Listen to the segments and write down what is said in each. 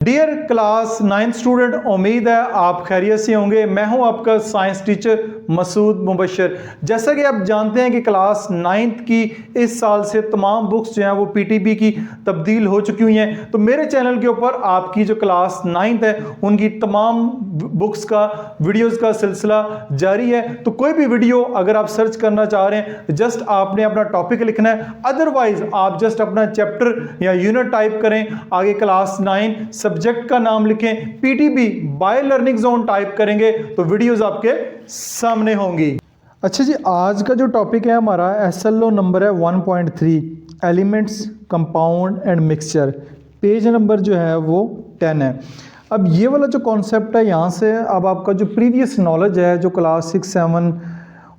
Dear class 9th student, उम्मीद है आप खैरियत से होंगे। मैं हूं आपका साइंस टीचर मसूद मुबशर। जैसा कि आप जानते हैं कि क्लास 9th की इस साल से तमाम बुक्स जो हैं वो पीटीबी की तब्दील हो चुकी हुई हैं। तो मेरे चैनल के ऊपर आपकी जो क्लास 9th है उनकी तमाम बुक्स का वीडियोस का सिलसिला जारी है। तो कोई भी वीडियो अगर आप सर्च करना चाह रहे हैं, जस्ट आपने अपना टॉपिक लिखना है, अदरवाइज आप जस्ट अपना चैप्टर या यूनिट टाइप करें, आगे क्लास 9 सब्जेक्ट का नाम लिखें, PTB by learning zone type करेंगे तो वीडियोस आपके सामने होंगी। अच्छा जी, आज का जो टॉपिक है हमारा एसएलओ नंबर है 1.3 elements compound and mixture. Page number जो है वो 10 है। अब ये वाला जो कॉन्सेप्ट है, यहाँ से अब आपका जो प्रीवियस नॉलेज है, जो क्लास 6, 7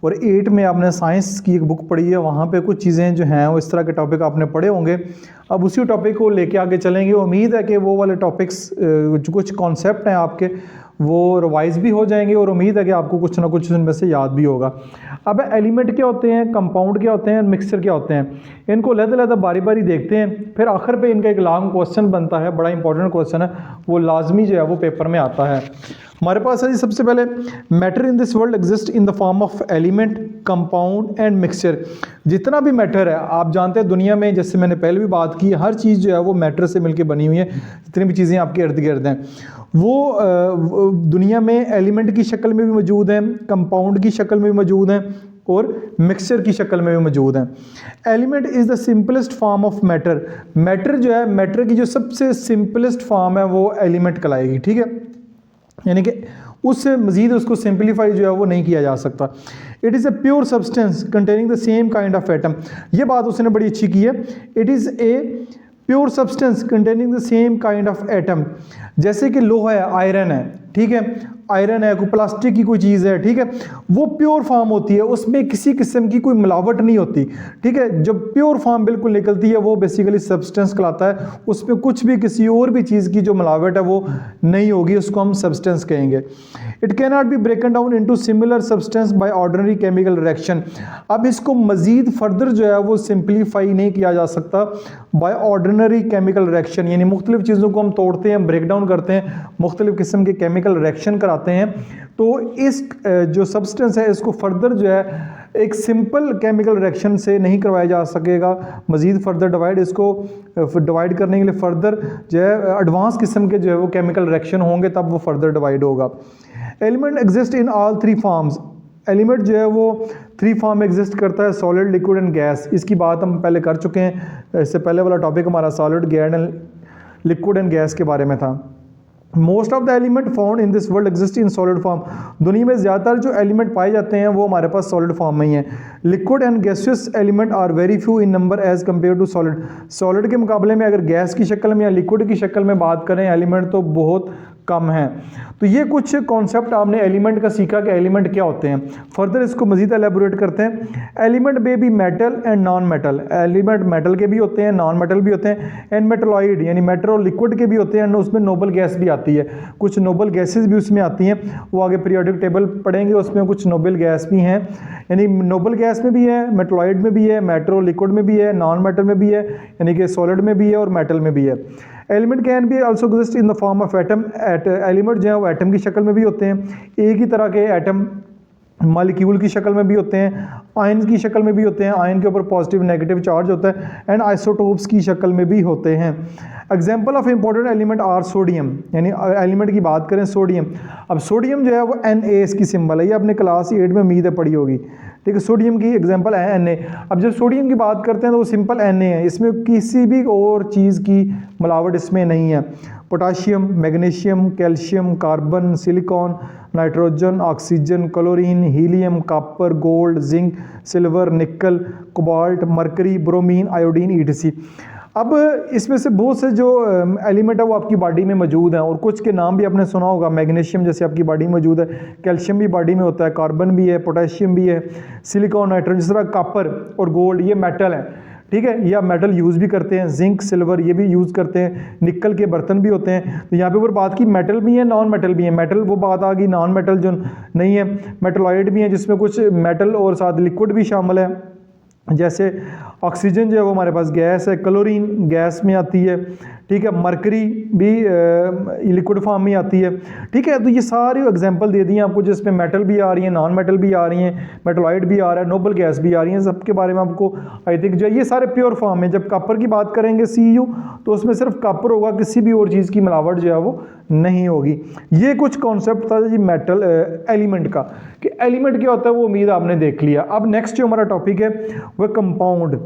और 8 में आपने साइंस की एक बुक पढ़ी है, वहाँ पे कुछ चीज़ें जो हैं वो इस तरह के टॉपिक आपने पढ़े होंगे। अब उसी टॉपिक को लेके आगे चलेंगे। उम्मीद है कि वो वाले टॉपिक्स जो कुछ कॉन्सेप्ट हैं आपके वो रिवाइज भी हो जाएंगे और उम्मीद है कि आपको कुछ ना कुछ उनमें से याद भी होगा। अब एलिमेंट क्या होते हैं, कंपाउंड क्या होते हैं, मिक्सचर क्या होते हैं, इनको लहदा बारी बारी देखते हैं। फिर आखिर पे इनका एक लॉन्ग क्वेश्चन बनता है, बड़ा इंपॉर्टेंट क्वेश्चन है, वो लाजमी जो है वो पेपर में आता है। हमारे पास है जी सबसे पहले, matter in this world exist in the form of element, compound and mixture. जितना भी मैटर है, आप जानते हैं दुनिया में, जैसे मैंने पहले भी बात की, हर चीज़ जो है वो मैटर से मिलकर बनी हुई है। जितनी भी चीज़ें आपके इर्द गिर्द हैं वो दुनिया में एलिमेंट की शक्ल में भी मौजूद हैं, कंपाउंड की शक्ल में भी मौजूद हैं और मिक्सचर की शक्ल में भी मौजूद हैं। Element is the simplest form of matter. Matter जो है, मैटर की जो सबसे सिंपलेस्ट फॉर्म है वो एलिमेंट कहलाएगी, ठीक है। यानी कि उससे मज़ीद उसको सिंपलीफाई जो है वो नहीं किया जा सकता। It is a pure substance containing the same kind of atom. ये बात उसने बड़ी अच्छी की है। It is a pure substance containing the same kind of atom. जैसे कि लोहा है, आयरन है, ठीक है, आयरन है, कोई प्लास्टिक की कोई चीज़ है, ठीक है, वो प्योर फॉर्म होती है, उसमें किसी किस्म की कोई मिलावट नहीं होती, ठीक है। जब प्योर फॉर्म बिल्कुल निकलती है वो बेसिकली सब्सटेंस कहलाता है। उसमें कुछ भी किसी और भी चीज़ की जो मिलावट है वो नहीं होगी, उसको हम सब्सटेंस कहेंगे। It can not be ब्रेकन down into similar substance by ordinary chemical reaction. अब इसको मज़ीद फर्दर जो है वो सिंप्लीफाई नहीं किया जा सकता बाय ऑर्डिनरी केमिकल रिएक्शन। यानी मुख्तलिफ चीज़ों को हम तोड़ते हैं, ब्रेक डाउन करते हैं, मुख्तलिफ किस्म के केमिकल रिएक्शन कराते हैं, तो इस जो सब्सटेंस है इसको फर्दर जो है एक सिंपल केमिकल रिएक्शन से नहीं करवाया जा सकेगा। मज़ीद फर्दर डिवाइड, इसको डिवाइड करने के लिए फर्दर जो है एडवांस किस्म के जो है वो केमिकल रिएक्शन होंगे, तब वो फर्दर डिवाइड होगा। Element exist in all 3 forms. Element जो है वो 3 फॉर्म में एग्जिस्ट करता है, सॉलिड, लिक्विड एंड गैस। इसकी बात हम पहले कर चुके हैं। इससे पहले वाला टॉपिक हमारा solid, gas and liquid and gas के बारे में था। Most of the element found in this world exist in solid form. दुनिया में ज़्यादातर जो एलिमेंट पाए जाते हैं वो हमारे पास सॉलिड फॉर्म में ही हैं। Liquid and gaseous element are very few in number as compare to solid. Solid के मुकाबले में अगर गैस की शक्ल में या लिक्विड की शक्ल में बात करें एलिमेंट तो बहुत कम है। तो ये कुछ कॉन्सेप्ट आपने एलिमेंट का सीखा कि एलिमेंट क्या होते हैं। फर्दर इसको मज़ीद एलेबोरेट करते हैं। एलिमेंट में भी metal and non metal. Element metal के भी होते हैं, नॉन मेटल भी होते हैं, एंड मेटलॉइड यानी मेटल और लिक्विड के भी होते हैं, एंड उसमें नोबल गैस भी आती है। कुछ नोबल गैसेस भी उसमें आती हैं, वो आगे पीरियोडिक टेबल पढ़ेंगे, उसमें कुछ नोबल गैस भी हैं। यानी नोबल गैस में भी है, मेटलॉइड में भी है, मेटल और लिक्विड में भी है, नॉन मेटल में भी है, यानी कि सॉलिड में भी है और मेटल में भी है। Element can be also exist in the form of atom. Element जो है वो एटम की शक्ल में भी होते हैं, एक ही तरह के एटम मॉलिक्यूल की शक्ल में भी होते हैं, आयन की शक्ल में भी होते हैं, आयन के ऊपर पॉजिटिव नेगेटिव चार्ज होता है, एंड आइसोटोप्स की शक्ल में भी होते हैं। Example of important element are sodium. यानी एलिमेंट की बात करें सोडियम। अब सोडियम जो है वो Na इसकी सिंबल है, ये आपने क्लास 8 में उम्मीद है पढ़ी होगी, ठीक है। सोडियम की एग्जांपल है Na। अब जब सोडियम की बात करते हैं तो वो सिंपल Na है, इसमें किसी भी और चीज़ की मिलावट इसमें नहीं है। Potassium, magnesium, calcium, carbon, silicon, nitrogen, oxygen, chlorine, helium, copper, gold, zinc, silver, nickel, cobalt, mercury, bromine, iodine, ETC. अब इसमें से बहुत से जो एलिमेंट है वो आपकी बॉडी में मौजूद हैं और कुछ के नाम भी आपने सुना होगा। मैग्नीशियम जैसे आपकी बॉडी में मौजूद है, कैल्शियम भी बॉडी में होता है, कार्बन भी है, पोटेशियम भी है, सिलिकॉन, नाइट्रोजन, जिस तरह कॉपर और गोल्ड ये मेटल है, ठीक है, या मेटल यूज़ भी करते हैं। जिंक, सिल्वर ये भी यूज़ करते हैं, निकल के बर्तन भी होते हैं। तो यहाँ पे ऊपर बात की मेटल भी है, नॉन मेटल भी है। मेटल वो बात आ गई, नॉन मेटल जो नहीं है। मेटलॉइड भी है जिसमें कुछ मेटल और साथ लिक्विड भी शामिल है। जैसे ऑक्सीजन जो है वो हमारे पास गैस है, क्लोरीन गैस में आती है, ठीक है, मरकरी भी लिक्विड फॉर्म में आती है, ठीक है। तो ये सारी एग्जांपल दे दी हैं आपको, जिसमें मेटल भी आ रही हैं, नॉन मेटल भी आ रही हैं, मेटलॉइड भी आ रहा है, नोबल गैस भी आ रही है, सबके बारे में आपको आई थिंक जो है ये सारे प्योर फॉर्म में। जब कॉपर की बात करेंगे CU, तो उसमें सिर्फ कॉपर होगा, किसी भी और चीज़ की मिलावट जो है वो नहीं होगी। ये कुछ कॉन्सेप्ट था जी मेटल एलिमेंट का, कि एलिमेंट क्या होता है वो उम्मीद आपने देख लिया। अब नेक्स्ट जो हमारा टॉपिक है वह compound.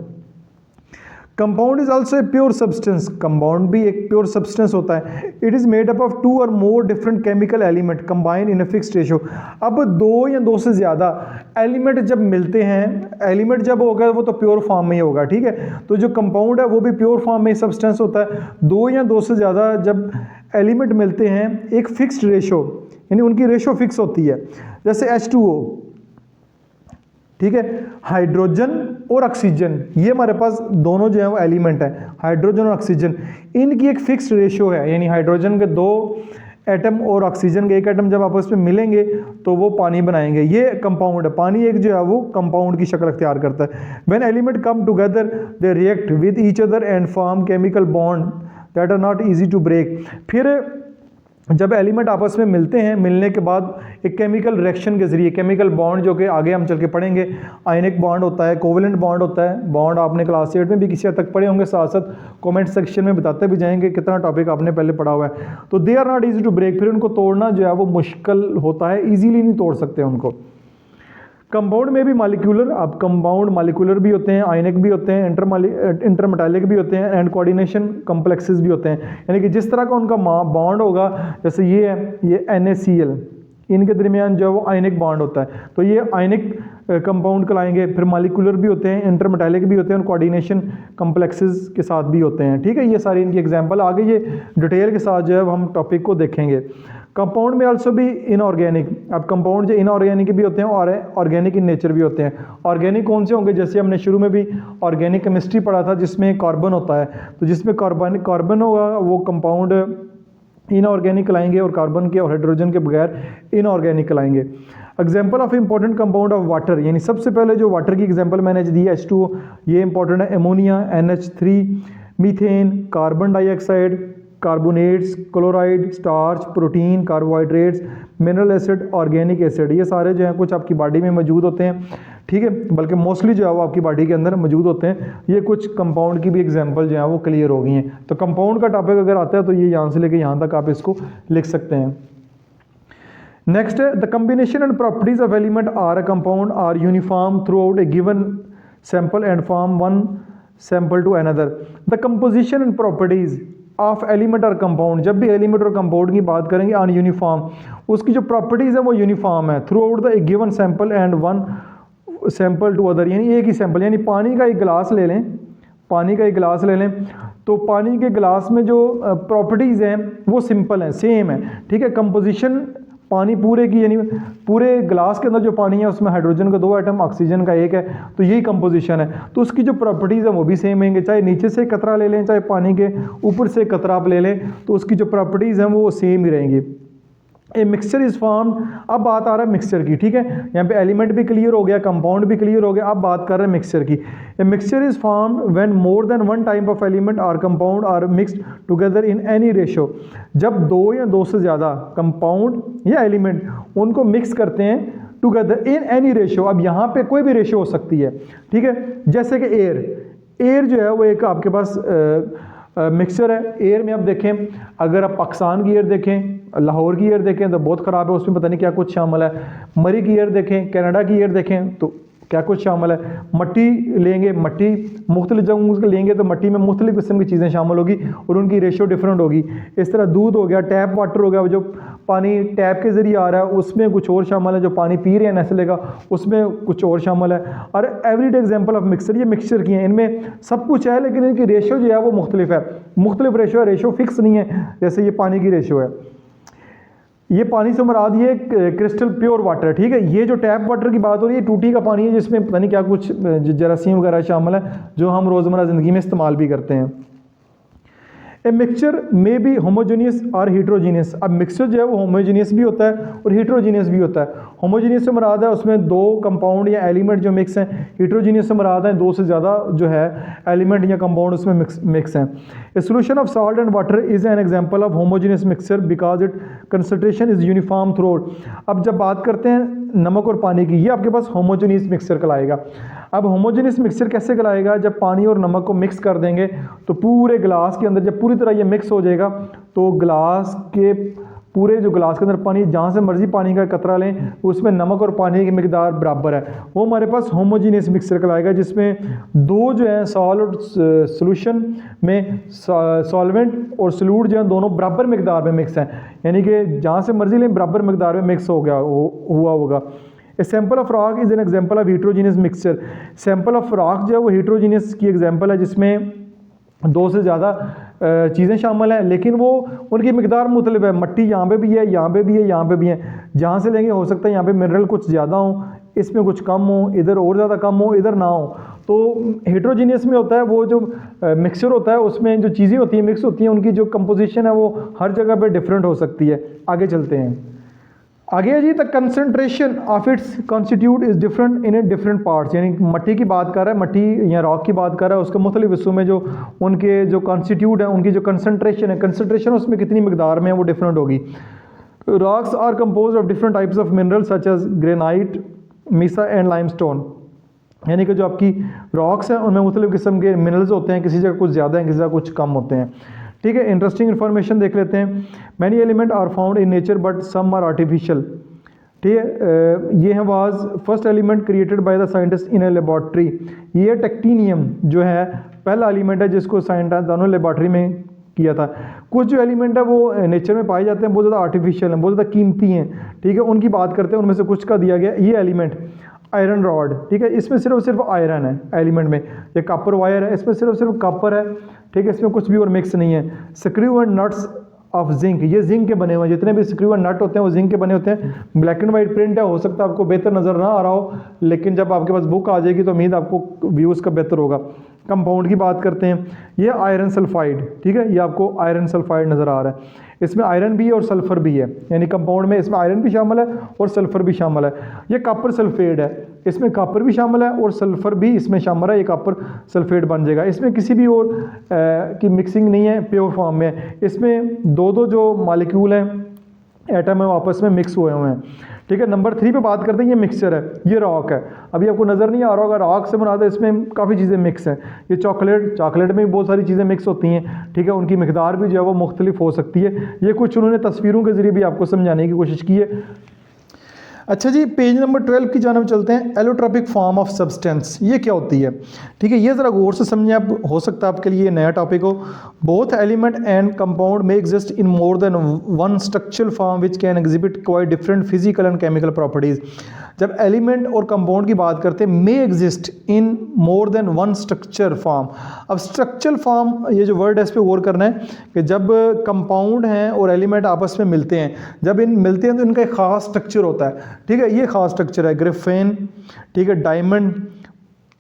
Compound is also a pure substance, compound भी एक प्योर सब्सटेंस होता है। It is made up of 2 और more different chemical element combine in a fixed ratio. अब 2 या 2 से ज़्यादा एलिमेंट जब मिलते हैं, एलिमेंट जब होगा वो तो प्योर फॉर्म में ही होगा, ठीक है। तो जो कंपाउंड है वो भी प्योर फॉर्म में सब्सटेंस होता है। 2 या 2 से ज़्यादा जब एलिमेंट मिलते हैं एक फिक्स्ड रेशो, यानी उनकी रेशो फिक्स होती है, जैसे H2O, ठीक है, हाइड्रोजन और ऑक्सीजन, ये हमारे पास दोनों जो है वो एलिमेंट है, हाइड्रोजन और ऑक्सीजन, इनकी एक फिक्स्ड रेशो है, यानी हाइड्रोजन के 2 एटम और ऑक्सीजन के 1 एटम जब आपस में मिलेंगे तो वो पानी बनाएंगे। ये कंपाउंड है, पानी एक जो है वो कंपाउंड की शक्ल अख्तियार करता है। When element come together they react with each other and form chemical bond that are not easy to break. फिर जब एलिमेंट आपस में मिलते हैं, मिलने के बाद एक केमिकल रिएक्शन के जरिए, केमिकल बॉन्ड जो कि आगे हम चल के पढ़ेंगे, आयनिक बॉन्ड होता है, कोवेलेंट बॉन्ड होता है, बॉन्ड आपने क्लास 8 में भी किसी हद तक पढ़े होंगे, साथ साथ कमेंट सेक्शन में बताते भी जाएंगे कितना टॉपिक आपने पहले पढ़ा हुआ है। तो they are not easy to break, फिर उनको तोड़ना जो है वो मुश्किल होता है, ईजीली नहीं तोड़ सकते उनको। कंपाउंड में भी मॉलिक्यूलर, अब कंपाउंड मॉलिक्यूलर भी होते हैं, आयनिक भी होते हैं, इंटरमेटालिक भी होते हैं, एंड कोऑर्डिनेशन कॉम्प्लेक्सेस भी होते हैं। यानी कि जिस तरह का उनका बॉन्ड होगा, जैसे ये है, ये NaCl, इनके दरमियान जो है वो आयनिक बॉन्ड होता है, तो ये आयनिक कंपाउंड कहलाएंगे। फिर मॉलिक्यूलर भी होते हैं, इंटरमेटालिक भी होते हैं, और कोऑर्डिनेशन कॉम्प्लेक्सेस के साथ भी होते हैं, ठीक है। ये सारी इनकी एग्जांपल, आगे ये डिटेल के साथ जो है हम टॉपिक को देखेंगे। कंपाउंड में आल्सो भी इनऑर्गेनिक, अब कंपाउंड जो इनऑर्गेनिक भी होते हैं और ऑर्गेनिक इन नेचर भी होते हैं। ऑर्गेनिक कौन से होंगे, जैसे हमने शुरू में भी ऑर्गेनिक केमिस्ट्री पढ़ा था जिसमें कार्बन होता है, तो जिसमें कार्बन होगा वो कंपाउंड इनऑर्गेनिक कहलाएंगे, और कार्बन के और हाइड्रोजन के बगैर इनऑर्गेनिक कहलाएंगे। Example of important compound of water, यानी सबसे पहले जो वाटर की एग्जाम्पल मैंने दी है H2O, ये इंपॉर्टेंट है। Ammonia, NH3, methane, carbon dioxide, carbonates, chloride, starch, protein, carbohydrates, mineral acid, organic acid, ये सारे जो हैं कुछ आपकी बॉडी में मौजूद होते हैं, ठीक है, बल्कि मोस्टली जो है वो आपकी बॉडी के अंदर मौजूद होते हैं। ये कुछ कंपाउंड की भी एग्जांपल जो है वो क्लियर हो गई हैं। तो कंपाउंड का टॉपिक अगर आता है तो ये यहाँ से लेके यहाँ तक आप इसको लिख सकते हैं। नेक्स्ट है the combination and properties of element are a compound are uniform throughout a given sample and form one sample to another. The composition and properties of element और कंपाउंड, जब भी एलिमेंट और compound की बात करेंगे on uniform, उसकी जो properties है वो यूनिफॉर्म है throughout the given sample and one sample to other, यानी एक ही सैंपल, यानी पानी का एक गिलास ले लें, पानी का एक गिलास ले लें, तो पानी के गिलास में जो प्रॉपर्टीज़ हैं वो सिंपल हैं, सेम है, ठीक है। कंपोजिशन पानी पूरे की, यानी पूरे गिलास के अंदर जो पानी है उसमें हाइड्रोजन का 2 एटम, ऑक्सीजन का 1 है, तो यही कंपोजिशन है, तो उसकी जो प्रॉपर्टीज़ है वो भी सेम होंगे, चाहे नीचे से कतरा ले लें, चाहे पानी के ऊपर से कतरा आप ले लें, तो उसकी जो प्रॉपर्टीज़ हैं वो सेम ही रहेंगी। ए मिक्सचर इज़ फॉर्म्ड, अब बात आ रहा है मिक्सचर की, ठीक है। यहाँ पे एलिमेंट भी क्लियर हो गया, कंपाउंड भी क्लियर हो गया, अब बात कर रहे हैं मिक्सचर की। A mixture is formed when more then one type of element और compound are mixed together in any ratio, जब 2 या 2 से ज़्यादा कंपाउंड या एलिमेंट उनको मिक्स करते हैं टुगेदर इन एनी रेशो। अब यहाँ पे कोई भी रेशो हो सकती है, ठीक है, जैसे कि एयर जो है वो एक आपके पास मिक्सचर है। एयर में आप देखें, अगर आप पाकिस्तान की एयर देखें, लाहौर की एयर देखें तो बहुत ख़राब है, उसमें पता नहीं क्या कुछ शामिल है। मरी की एयर देखें, कनाडा की एयर देखें तो क्या कुछ शामिल है। मट्टी लेंगे, मट्टी मुख्तलिफ जगहों से लेंगे तो मट्टी में मुख्तलिफ किस्म की चीज़ें शामिल होगी और उनकी रेशो डिफरेंट होगी। इस तरह दूध हो गया, टैप वाटर हो गया, जो पानी टैप के ज़रिए आ रहा है उसमें कुछ और शामिल है, जो पानी पी रहे हैं नेस्ले का उसमें कुछ और शामिल है। और एवरीडे एग्जांपल ऑफ मिक्सचर, ये मिक्सचर की हैं, इनमें सब कुछ है लेकिन इनकी रेशो जो है वो मुख्तलिफ है, मुख्तलिफ रेशो है, रेशो फिक्स नहीं है। जैसे ये पानी की रेशो है, ये पानी से मुराद ये क्रिस्टल प्योर वाटर है, ठीक है। ये जो टैप वाटर की बात हो रही है टूटी का पानी है जिसमें पता नहीं क्या कुछ जरासीम वगैरह शामिल है जो हम रोज़मर्रा ज़िंदगी में इस्तेमाल भी करते हैं। ए मिक्सचर में भी होमोजेनियस और हीट्रोजीनियस। अब मिक्सचर जो है वो होमोजेनियस भी होता है और हीट्रोजीनियस भी होता है। होमोजेनियस से मुराद है उसमें दो कंपाउंड या एलिमेंट जो मिक्स हैं, हीट्रोजीनियस से मुराद है दो से ज़्यादा जो है एलिमेंट या कंपाउंड उसमें मिक्स हैं। A solution of salt and water is an example of homogeneous mixture because it concentration is uniform through out. अब जब बात करते हैं नमक और पानी की, ये आपके पास होमोजेनियस मिक्सचर कहलाएगा। अब होमोजेनियस मिक्सचर कैसे कहलाएगा? जब पानी और नमक को मिक्स कर देंगे तो पूरे ग्लास के अंदर जब पूरी तरह ये मिक्स हो जाएगा तो ग्लास के पूरे जो ग्लास के अंदर पानी, जहाँ से मर्जी पानी का कतरा लें, उसमें नमक और पानी की मिकदार बराबर है, वो हमारे पास होमोजीनियस मिक्सचर कहलाएगा, जिसमें दो जो है सॉल्ट और सोल्यूशन में सॉल्वेंट और सॉल्यूट जो है दोनों बराबर मिकदार में मिक्स हैं, यानी कि जहाँ से मर्जी लें बराबर मिकदार में मिक्स हो गया हुआ होगा। A sample of rock is an example of heterogeneous mixture. Sample of rock जो है वो हीट्रोजीनियस की एग्जाम्पल है, जिसमें दो से ज़्यादा चीज़ें शामिल हैं, लेकिन वो उनकी मिकदार मुख्तलिफ है। मट्टी यहाँ पे भी है, यहाँ पे भी है, यहाँ पे भी है। जहाँ से लेंगे हो सकता है यहाँ पे मिनरल कुछ ज़्यादा हो, इसमें कुछ कम हो, इधर और ज़्यादा कम हो, इधर ना हो। तो हेट्रोजीनियस में होता है वो जो मिक्सचर होता है उसमें जो चीज़ें होती हैं मिक्स होती हैं, उनकी जो कंपोजिशन है वो हर जगह पे डिफरेंट हो सकती है। आगे चलते हैं। आगे है जी, the concentration of its constitute is different in a different parts, यानी मट्टी की बात कर रहा है, मट्टी या रॉक की बात कर रहा है, उसके मुख्तलिफ हिस्सों में जो उनके जो कॉन्स्टिट्यूट है, उनकी जो कंसनट्रेशन उसमें कितनी मिकदार में है वो डिफरेंट होगी। Rocks are compose of different types of mineral such as granite, mica and limestone, यानी कि जो आपकी रॉक्स हैं उनमें मुख्तलिफ किस्म के मिनरल्स होते हैं, किसी जगह कुछ ज़्यादा हैं, किसी जगह कुछ कम होते हैं। ठीक है, इंटरेस्टिंग इन्फॉर्मेशन देख लेते हैं। Many element are found in nature but some are artificial. ठीक है, ये है was first element created by the scientist in a laboratory. ये टेक्टिनियम जो है पहला एलिमेंट है जिसको साइंटिस्टों ने लेबॉर्ट्री में किया था। कुछ जो एलिमेंट है वो नेचर में पाए जाते हैं, बहुत ज़्यादा आर्टिफिशियल हैं, बहुत ज़्यादा कीमती हैं। ठीक है, उनकी बात करते हैं, उनमें से कुछ का दिया गया ये एलिमेंट आयरन रॉड। ठीक है, इसमें सिर्फ आयरन है एलिमेंट में। ये कॉपर वायर है, इसमें सिर्फ कॉपर है। ठीक है, इसमें कुछ भी और मिक्स नहीं है। Screw and nuts of zinc, ये जिंक के बने हुए हैं, जितने भी स्क्रू एंड नट होते हैं वो जिंक के बने होते हैं। ब्लैक एंड वाइट प्रिंट है, हो सकता है आपको बेहतर नज़र ना आ रहा हो, लेकिन जब आपके पास बुक आ जाएगी तो उम्मीद आपको व्यूज़ का बेहतर होगा। कंपाउंड की बात करते हैं, ये आयरन सल्फाइड। ठीक है, ये आपको आयरन सल्फाइड नज़र आ रहा है, इसमें आयरन भी है और सल्फ़र भी है, यानी कंपाउंड में इसमें आयरन भी शामिल है और सल्फ़र भी शामिल है। ये कॉपर सल्फेट है, इसमें कॉपर भी शामिल है और सल्फ़र भी इसमें शामिल है, ये कॉपर सल्फेट बन जाएगा। इसमें किसी भी और की मिक्सिंग नहीं है, प्योर फॉर्म में। इसमें दो जो मॉलिक्यूल हैं एटम है वो आपस में मिक्स हुए हुए हैं। ठीक है, नंबर 3 पे बात करते हैं, ये मिक्सचर है, ये रॉक है। अभी आपको नज़र नहीं आ रहा होगा, रॉक से मुराद है इसमें काफ़ी चीज़ें मिक्स हैं। ये चॉकलेट में भी बहुत सारी चीज़ें मिक्स होती हैं। ठीक है, उनकी मिकदार भी जो है वो मुख्तलिफ हो सकती है। ये कुछ उन्होंने तस्वीरों के ज़रिए भी आपको समझाने की कोशिश की है। अच्छा जी, पेज नंबर 12 की जानब चलते हैं। एलोट्रोपिक फॉर्म ऑफ सब्सटेंस, ये क्या होती है? ठीक है, ये ज़रा गौर से समझें आप, हो सकता है आपके लिए नया टॉपिक हो। बोथ एलिमेंट एंड कंपाउंड में exist in more then one structural form which can exhibit quite different physical and chemical properties. जब एलिमेंट और कंपाउंड की बात करते हैं, may exist in more then one structure form. अब structural form, ये जो वर्ड है इस पर गौर करना है कि जब कंपाउंड हैं और एलिमेंट आपस में मिलते हैं, जब इन मिलते हैं तो इनका एक ख़ास स्ट्रक्चर होता है। ठीक है, ये ख़ास स्ट्रक्चर है, ग्रेफेन, ठीक है, डायमंड,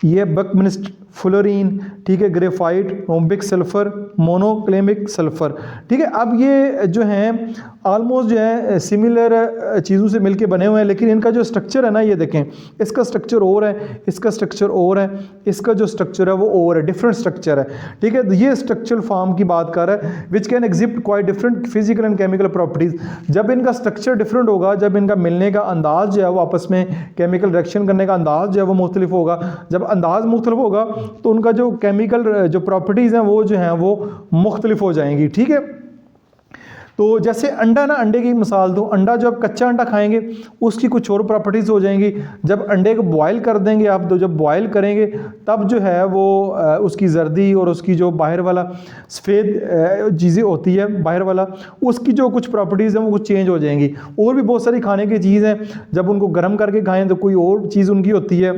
ये बकमिस्ट फ्लोरीन, ठीक है, ग्रेफाइट, रोम्बिक सल्फ़र, मोनोक्लेमिक सल्फ़र। ठीक है, अब ये जो हैं ऑलमोस्ट जो है सिमिलर चीज़ों से मिलके बने हुए हैं, लेकिन इनका जो स्ट्रक्चर है ना, ये देखें, इसका स्ट्रक्चर और है, इसका स्ट्रक्चर और है, इसका जो स्ट्रक्चर है वो और है, डिफरेंट स्ट्रक्चर है। ठीक है, तो ये स्ट्रक्चरल फॉर्म की बात कर रहा है, विच can exhibit quite different physical and chemical properties. जब इनका स्ट्रक्चर डिफरेंट होगा, जब इनका मिलने का अंदाज जो है वो आपस में केमिकल रिएक्शन करने का अंदाज जो है वो मुख्तलिफ होगा। जब अंदाज मुख्तलिफ होगा तो उनका जो केमिकल जो प्रॉपर्टीज़ हैं वो जो हैं वो मुख्तलिफ हो जाएंगी। ठीक है, तो जैसे अंडा ना, अंडे की मिसाल दूँ, अंडा जब कच्चा अंडा खाएंगे उसकी कुछ और प्रॉपर्टीज़ हो जाएंगी। जब अंडे को बॉयल कर देंगे आप, तो जब बॉयल करेंगे तब जो है वो उसकी जर्दी और उसकी जो बाहर वाला सफ़ेद चीज़ें होती है बाहर वाला, उसकी जो कुछ प्रॉपर्टीज़ हैं वो कुछ चेंज हो जाएंगी। और भी बहुत सारी खाने की चीज़ हैं, जब उनको गर्म करके खाएँ तो कोई और चीज़ उनकी होती है,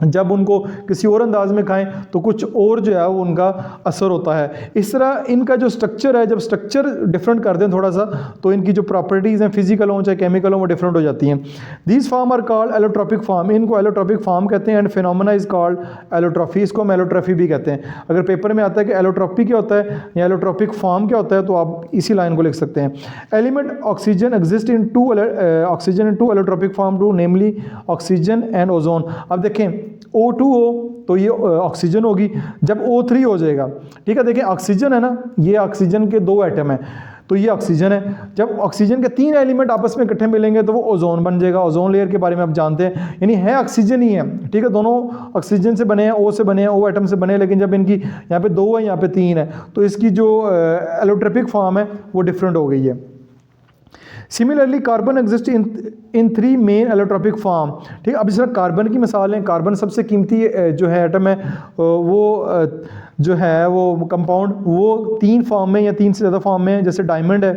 जब उनको किसी और अंदाज में खाएं तो कुछ और जो है वो उनका असर होता है। इस तरह इनका जो स्ट्रक्चर है, जब स्ट्रक्चर डिफरेंट कर दें थोड़ा सा तो इनकी जो प्रॉपर्टीज़ हैं फिजिकल हों चाहे केमिकल हों वो डिफरेंट हो जाती हैं। These form are called allotropic form, इनको एलोट्रॉपिक फार्म कहते हैं। And phenomena is called allotropy, इसको हम एलोट्रॉफी भी कहते हैं। अगर पेपर में आता है कि एलोट्रॉपी क्या होता है या एलोट्रॉपिक फार्म क्या होता है तो आप इसी लाइन को लिख सकते हैं। Element oxygen exist in two allotropic form two, namely oxygen and ozone. अब देखें O2 हो तो ये ऑक्सीजन होगी, जब O3 हो जाएगा, ठीक है। देखें ऑक्सीजन है ना, ये ऑक्सीजन के 2 एटम हैं तो ये ऑक्सीजन है। जब ऑक्सीजन के 3 एलिमेंट आपस में इकट्ठे मिलेंगे तो वो ओजोन बन जाएगा। ओजोन लेयर के बारे में आप जानते हैं, यानी है ऑक्सीजन ही है, ठीक है। दोनों ऑक्सीजन से बने हैं, O से बने हैं, O एटम से बने हैं, लेकिन जब इनकी यहाँ पे 2 है यहाँ पे 3 है तो इसकी जो एलोट्रॉपिक फॉर्म है वो डिफरेंट हो गई है। Similarly carbon exist in 3 main allotropic form, ठीक है। अब इस तरह कार्बन की मिसाल है, कार्बन सबसे कीमती जो है एटम है वो जो है वो कंपाउंड वो 3 फॉर्म में या 3 से ज़्यादा फॉर्म में है, जैसे डायमंड है,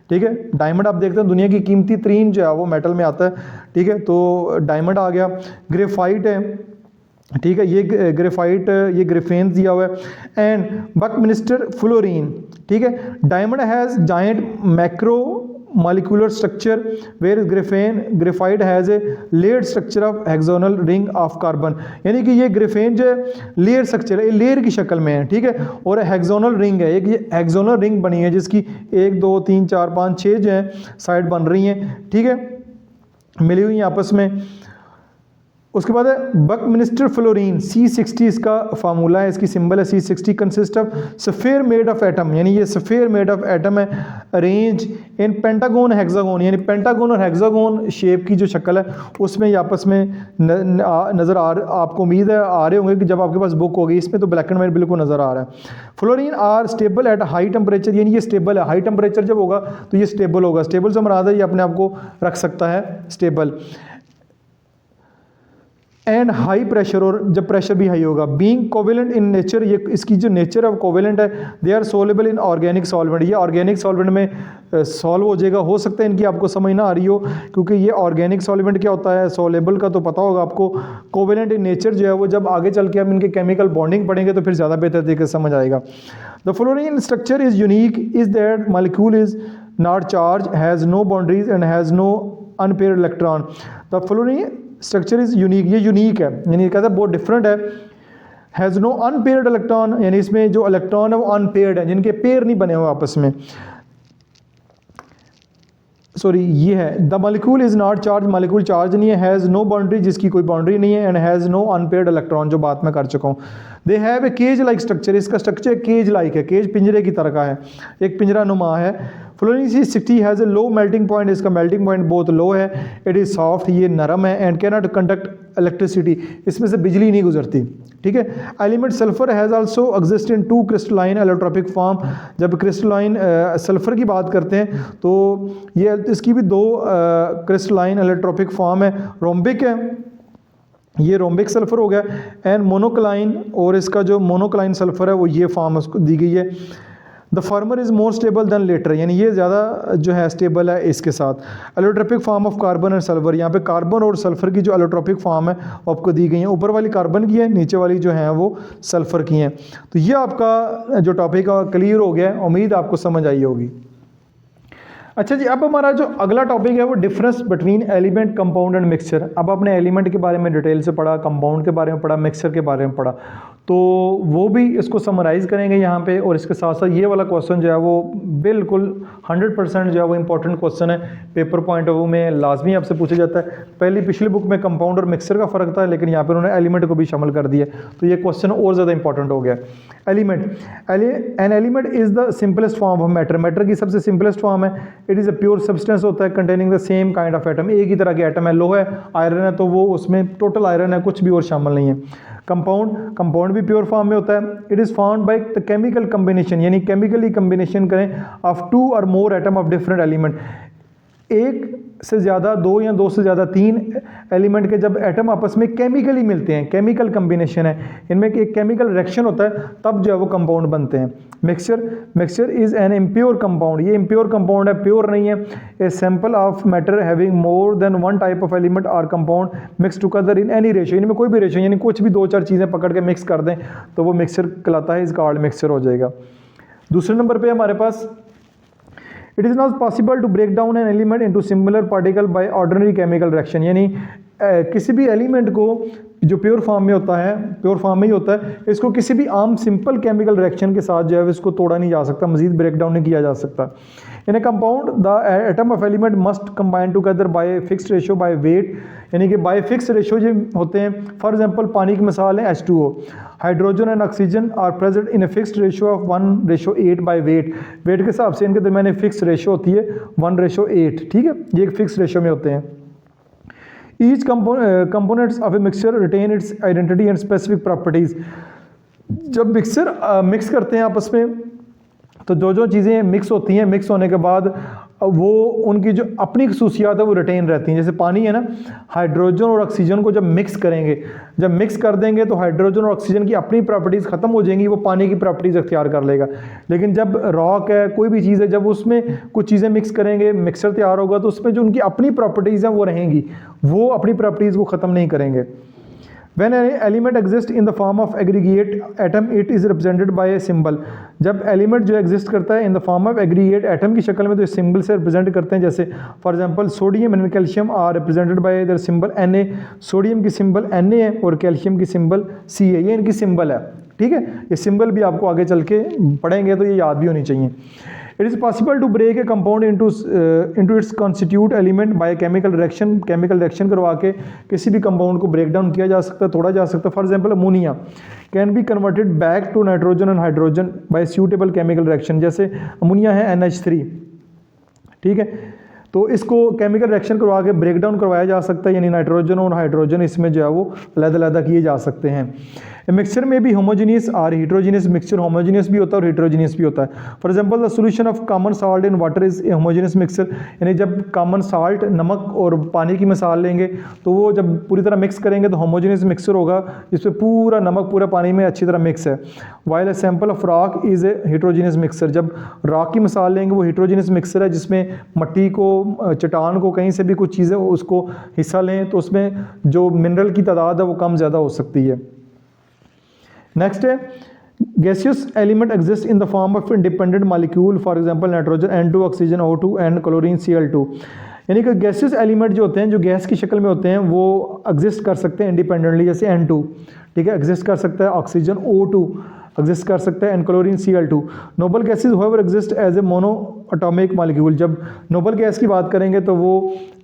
ठीक है। डायमंड आप देखते हैं दुनिया की कीमती 3 जो है वो मेटल में आता है, ठीक है। तो डायमंड आ गया। ग्रेफाइट है, ठीक है, ये ग्रेफाइट, ये ग्रेफेन दिया हुआ है। एंड बकमिंस्टर फ्लोरीन, ठीक है। Diamond has giant macro molecular structure where graphite has a layered structure of hexagonal ring of carbon, यानी कि ये ग्रेफेन जो है लेयर स्ट्रक्चर है, लेयर की शक्ल में है, ठीक है। और हेक्सागोनल रिंग है, एक ये हेक्सागोनल रिंग बनी है जिसकी 1 2 3 4 5 6 जो है साइड बन रही हैं, ठीक है, मिली हुई हैं आपस में। उसके बाद है बकमिंस्टर फ्लोरीन, C60 इसका फार्मूला है, इसकी सिंबल है C60। Consist of sphere made of atom, यानी ये सफेयर मेड ऑफ एटम है, अरेंज इन पेंटागोन हेक्सागोन, यानी पेंटागोन और हेक्सागोन शेप की जो शक्ल है उसमें ये आपस में नज़र आपको उम्मीद है आ रहे होंगे कि जब आपके पास बुक होगी, इसमें तो ब्लैक एंड वाइट बिल्कुल नज़र आ रहा है। Fullerene are stable at high temperature, यानी ये स्टेबल है, हाई टेम्परेचर जब होगा तो ये स्टेबल होगा। स्टेबल से मराद है ये अपने आप को रख सकता है स्टेबल। एंड हाई प्रेशर, और जब प्रेशर भी हाई होगा। बीइंग कोवेलेंट इन नेचर, ये इसकी जो नेचर है वो कोवेलेंट है। They are soluble in organic solvent, ये ऑर्गेनिक सॉल्वेंट में सॉल्व हो जाएगा। हो सकता है इनकी आपको समझ ना आ रही हो क्योंकि ये ऑर्गेनिक सॉल्वेंट क्या होता है, सोलेबल का तो पता होगा आपको। कोवेलेंट इन नेचर जो है वो जब आगे चल के हम इनके केमिकल बॉन्डिंग पढ़ेंगे तो फिर ज़्यादा बेहतर तरीके से समझ आएगा। The fullerene structure is unique is that molecule is not charge, has no boundaries and has no unpaired electron. The fullerene structure is unique, ये यूनिक है, यानी कहता है बहुत डिफरेंट है। हैज़ नो अनपेयर्ड इलेक्ट्रॉन, यानी इसमें जो इलेक्ट्रॉन है वो अनपेयर्ड है, जिनके पेयर नहीं बने हुए आपस में। सॉरी ये है the molecule is not charge, molecule charge नहीं है। हैज़ नो बाउंड्री, जिसकी कोई बाउंड्री नहीं है। And has no unpaired electron, जो बात मैं कर चुका हूँ। They have a cage like structure, इसका स्ट्रक्चर केज लाइक है, केज पिंजरे की तरह का है, एक पिंजरा नुमा है। Fullerene C60 has a low melting point, इसका मेल्टिंग पॉइंट बहुत लो है। इट इज़ सॉफ्ट, ये नरम है। And can not conduct electricity, इसमें से बिजली नहीं गुजरती, ठीक है। Element sulphur has also exist in 2 crystalline allotropic form, जब क्रिस्टलाइन सल्फर की बात करते हैं तो ये इसकी भी 2 क्रिस्टलाइन एलोट्रॉपिक फॉर्म है। रोम्बिक है, ये रोम्बिक सल्फर हो गया। एंड मोनोक्लाइन, और इसका जो मोनोक्लाइन सल्फर है वो ये फॉर्म उसको दी गई है। The former is more stable than latter, यानी ये ज़्यादा जो है स्टेबल है इसके साथ। Allotropic form of carbon and sulphur, यहाँ पे कार्बन और सल्फर की जो एलोट्रॉपिक फॉर्म है वो आपको दी गई है। ऊपर वाली कार्बन की है, नीचे वाली जो है वो सल्फर की हैं। तो ये आपका जो टॉपिक है क्लियर हो गया है, उम्मीद आपको समझ आई होगी। अच्छा जी, अब हमारा जो अगला टॉपिक है वो difference between element, compound and mixture. अब आपने एलिमेंट के बारे में डिटेल से पढ़ा, कंपाउंड के बारे में पढ़ा, मिक्सचर के बारे में पढ़ा, तो वो भी इसको समराइज़ करेंगे यहाँ पे। और इसके साथ साथ ये वाला क्वेश्चन जो है वो बिल्कुल 100% जो है वो इंपॉर्टेंट क्वेश्चन है, पेपर पॉइंट ऑफ व्यू में लाजमी आपसे पूछा जाता है। पहली पिछली बुक में कंपाउंड और मिक्सचर का फ़र्क था, लेकिन यहाँ पर उन्होंने एलिमेंट को भी शामिल कर दिया, तो ये क्वेश्चन और ज़्यादा इंपॉर्टेंट हो गया। Element, an element is the simplest form of matter, matter की सबसे सिंपलेस्ट फॉर्म है। It is a pure substance होता है containing the same kind of atom, एक ही तरह के एटम है। लोहा है, आयरन है, तो वो उसमें टोटल आयरन है, कुछ भी और शामिल नहीं है। कंपाउंड, कंपाउंड भी प्योर फॉर्म में होता है। It is found by the chemical combination, यानी केमिकली कम्बिनेशन करें ऑफ 2 और मोर एटम ऑफ डिफरेंट एलिमेंट। एक से ज़्यादा, दो या दो से ज़्यादा तीन एलिमेंट के जब एटम आपस में केमिकली मिलते हैं, केमिकल कम्बिनेशन है, इनमें एक केमिकल रिएक्शन होता है, तब जो है वो कंपाउंड बनते हैं। Mixture is an impure compound, ये इम्प्योर कंपाउंड है, प्योर नहीं है। A sample of matter having more then one type of element are compound mix together in any ratio, इनमें कोई भी रेशियो यानी कुछ भी दो चार चीज़ें पकड़ के मिक्स कर दें तो वो मिक्सचर कहलाता है, इस कॉल्ड मिक्सचर हो जाएगा। दूसरे नंबर पे हमारे पास it is not possible to break down an element into similar particle by ordinary chemical reaction, यानी किसी भी एलिमेंट को जो प्योर फॉर्म में होता है, प्योर फॉर्म में ही होता है, इसको किसी भी आम सिंपल केमिकल रिएक्शन के साथ जो है इसको तोड़ा नहीं जा सकता, मजीद ब्रेक डाउन नहीं किया जा सकता। In a compound the atom of element must combine together by fixed ratio by weight, यानी कि बाय फिक्स रेशियो जो होते हैं। फॉर एग्जांपल पानी की मिसाल है H2O, hydrogen and oxygen are present in a fixed ratio of 1:8 by weight, weight के हिसाब से इनके दरमियान फिक्स रेशियो होती है 1:8, ठीक है, ये एक फिक्स रेशियो में होते हैं। Each components of a mixture retain its identity and specific properties, जब मिक्सचर मिक्स करते हैं आपस में तो जो जो चीज़ें मिक्स होती हैं, मिक्स होने के बाद वो उनकी जो अपनी खसूसियात है वो रिटेन रहती हैं। जैसे पानी है ना, हाइड्रोजन और ऑक्सीजन को जब मिक्स करेंगे, जब मिक्स कर देंगे तो हाइड्रोजन और ऑक्सीजन की अपनी प्रॉपर्टीज़ ख़त्म हो जाएंगी, वो पानी की प्रॉपर्टीज़ अख्तियार कर लेगा। लेकिन जब रॉक है, कोई भी चीज़ है, जब उसमें कुछ चीज़ें मिक्स करेंगे, मिक्सर तैयार होगा, तो उसमें जो उनकी अपनी प्रॉपर्टीज़ हैं वो रहेंगी, वो अपनी प्रॉपर्टीज़ को ख़त्म नहीं करेंगे। When an element exists in the form of aggregate atom, it is represented by a symbol. जब एलिमेंट जो एग्जिस्ट करता है इन the form of aggregate atom की शक्ल में, तो इस सिंबल से रिप्रेजेंट करते हैं। जैसे for example sodium and calcium are represented by their symbol Na, sodium की सिंबल Na है और कैल्शियम की सिंबल C है, ये इनकी सिंबल है, ठीक है। ये सिंबल भी आपको आगे चल के पढ़ेंगे तो ये याद भी होनी चाहिए। It is possible to break a compound into its constitute element by chemical reaction, chemical reaction करवा के किसी भी कंपाउंड को ब्रेक डाउन किया जा सकता है, तोड़ा जा सकता है। For example ammonia can be converted back to nitrogen and hydrogen by suitable chemical reaction. जैसे अमोनिया है NH3, ठीक है, तो इसको केमिकल रिएक्शन करवा के ब्रेक डाउन करवाया जा सकता है, यानी नाइट्रोजन और हाइड्रोजन इसमें जो है वो अलग-अलग किए जा सकते हैं। मिक्सचर में भी होमोजीनियस और हेट्रोजीनियस, मिक्सचर होमोजीनियस भी होता है और हेट्रोजीनियस भी होता है। For example the solution of common salt in water is a homogeneous mixture, यानी जब कॉमन साल्ट, नमक और पानी की मिसाल लेंगे तो वो जब पूरी तरह मिक्स करेंगे तो होमोजीनियस मिक्सचर होगा, जिसमें पूरा नमक पूरा पानी में अच्छी तरह मिक्स है। While a sample of rock is a heterogeneous mixture, जब रॉक की मिसाल लेंगे वो हेट्रोजीनियस मिक्सचर है, जिसमें मट्टी को, चट्टान को, कहीं से भी कुछ चीज़ें उसको हिस्सा लें तो उसमें जो मिनरल की तादाद है वो कम ज़्यादा हो सकती है। नेक्स्ट है gaseous element exist in the form of independent molecule, for example nitrogen N2, oxygen O2 and chlorine Cl2, यानी कि गैसियस एलिमेंट जो होते हैं, जो गैस की शक्ल में होते हैं, वो एग्जिस्ट कर सकते हैं इंडिपेंडेंटली। जैसे N2, ठीक है, एग्जिस्ट कर सकता है, ऑक्सीजन O2 एग्जिस्ट कर सकता है and chlorine Cl2। Noble gases however exist as a mono atomic molecule, जब नोबल गैस की बात करेंगे तो वो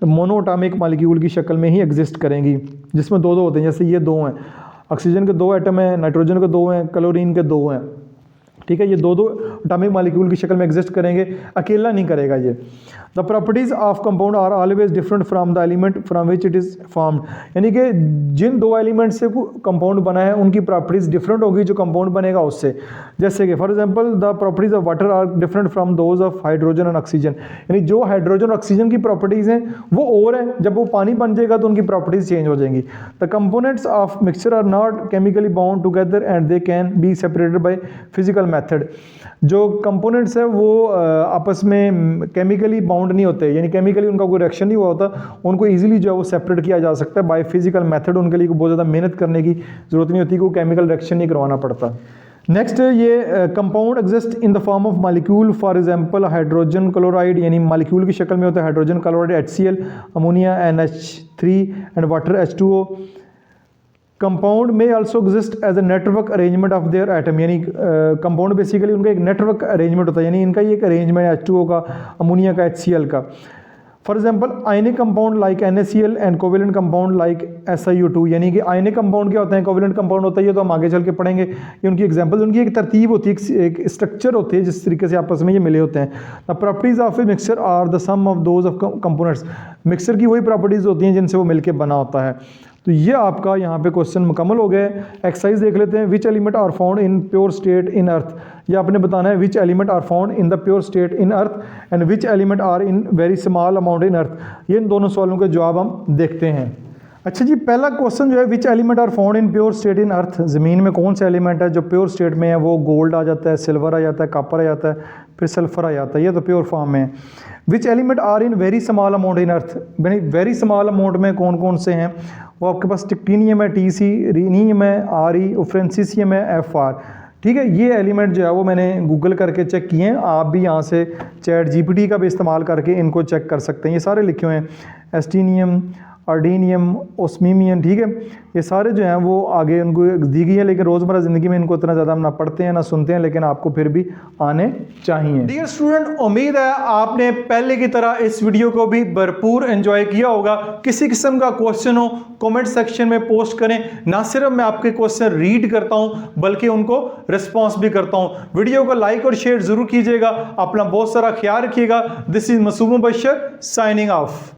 मोनो एटॉमिक मॉलिक्यूल की शक्ल में ही एग्जिस्ट करेंगी, जिसमें दो दो होते हैं। जैसे ये दो हैं, ऑक्सीजन के दो एटम हैं, नाइट्रोजन के दो हैं, क्लोरीन के दो हैं, ठीक है, ये दो दो एटॉमिक मॉलिक्यूल की शक्ल में एग्जिस्ट करेंगे, अकेला नहीं करेगा ये। The properties of compound are always different from the element from which it is formed, यानी कि जिन दो एलिमेंट से कंपाउंड बना है उनकी प्रॉपर्टीज़ डिफरेंट होगी जो कंपाउंड बनेगा उससे। जैसे कि for example the properties of water are different from those of hydrogen and oxygen, यानी जो हाइड्रोजन और ऑक्सीजन की प्रॉपर्टीज़ हैं वो और है, जब वो पानी बन जाएगा तो उनकी प्रॉपर्टीज़ चेंज हो जाएंगी। The components of mixture are not chemically bound together and they can be separated by physical method, जो कंपोनेंट्स है वो आपस में केमिकली बाउंड नहीं होते, यानी केमिकली उनका कोई रिएक्शन नहीं हुआ होता, उनको इजीली जो है वो सेपरेट किया जा सकता है बाय फिजिकल मेथड। उनके लिए बहुत ज़्यादा मेहनत करने की ज़रूरत नहीं होती, कोई केमिकल रिएक्शन नहीं करवाना पड़ता। नेक्स्ट ये compound exist in the form of molecule, for example hydrogen chloride, यानी मॉलिक्यूल की शक्ल में होता है hydrogen chloride HCl, ammonia NH3 and water H2O। Compound में also exist as a network arrangement of their atom, यानी compound basically उनका एक नेटवर्क अरेंजमेंट होता है, यानी इनका ये एक अरेंजमेंट है H2O का, अमोनिया का, HCl का। For example ionic compound like NaCl and covalent compound like SiO2, यानी कि आयनिक कंपाउंड क्या होते हैं, कोवेलेंट कंपाउंड होता है, ये तो हम आगे चल के पढ़ेंगे। ये उनकी एग्जांपल्स, उनकी एक तरतीब होती है, एक स्ट्रक्चर होती है जिस तरीके से आपस में ये मिले होते हैं। The properties of a mixture are the sum of those of components, mixture की वही प्रॉपर्टीज़ होती हैं जिनसे वो मिलकर बना होता है। तो ये आपका यहाँ पे क्वेश्चन मुकम्मल हो गया। एक्सरसाइज देख लेते हैं। Which element are found in pure state in earth, ये आपने बताना है which element are found in the pure state in earth and which element are in very small amount in earth. ये इन दोनों सवालों के जवाब हम देखते हैं। अच्छा जी, पहला क्वेश्चन जो है which element are found in pure state in earth, ज़मीन में कौन सा एलिमेंट है जो प्योर स्टेट में है? वो गोल्ड आ जाता है, सिल्वर आ जाता है, कॉपर आ जाता है, फिर सल्फर आ जाता है, ये तो प्योर फॉर्म में है। Which element are in very small amount in earth, very small amount में कौन कौन से हैं? वो आपके पास टिक्टीनियम है Tc, रीनियम है Re, फ्रेंसिसियम है Fr। ठीक है, ये एलिमेंट जो है वो मैंने गूगल करके चेक किए हैं। आप भी यहाँ से चैट GPT का भी इस्तेमाल करके इनको चेक कर सकते हैं। ये सारे लिखे हुए हैं, एस्टीनियम, अर्डीनियम, ओस्मीनियम। ठीक है, ये सारे जो हैं वो आगे उनको दी गई है, लेकिन रोज़मर्रा ज़िंदगी में इनको इतना ज़्यादा हम ना पढ़ते हैं ना सुनते हैं, लेकिन आपको फिर भी आने चाहिए। डियर स्टूडेंट, उम्मीद है आपने पहले की तरह इस वीडियो को भी भरपूर एंजॉय किया होगा। किसी किस्म का क्वेश्चन हो कमेंट सेक्शन में पोस्ट करें। ना सिर्फ मैं आपके क्वेश्चन रीड करता हूं बल्कि उनको रिस्पॉन्स भी करता हूं। वीडियो को लाइक और शेयर जरूर कीजिएगा। अपना बहुत सारा ख्याल रखिएगा। This is Masood Mubashir signing of.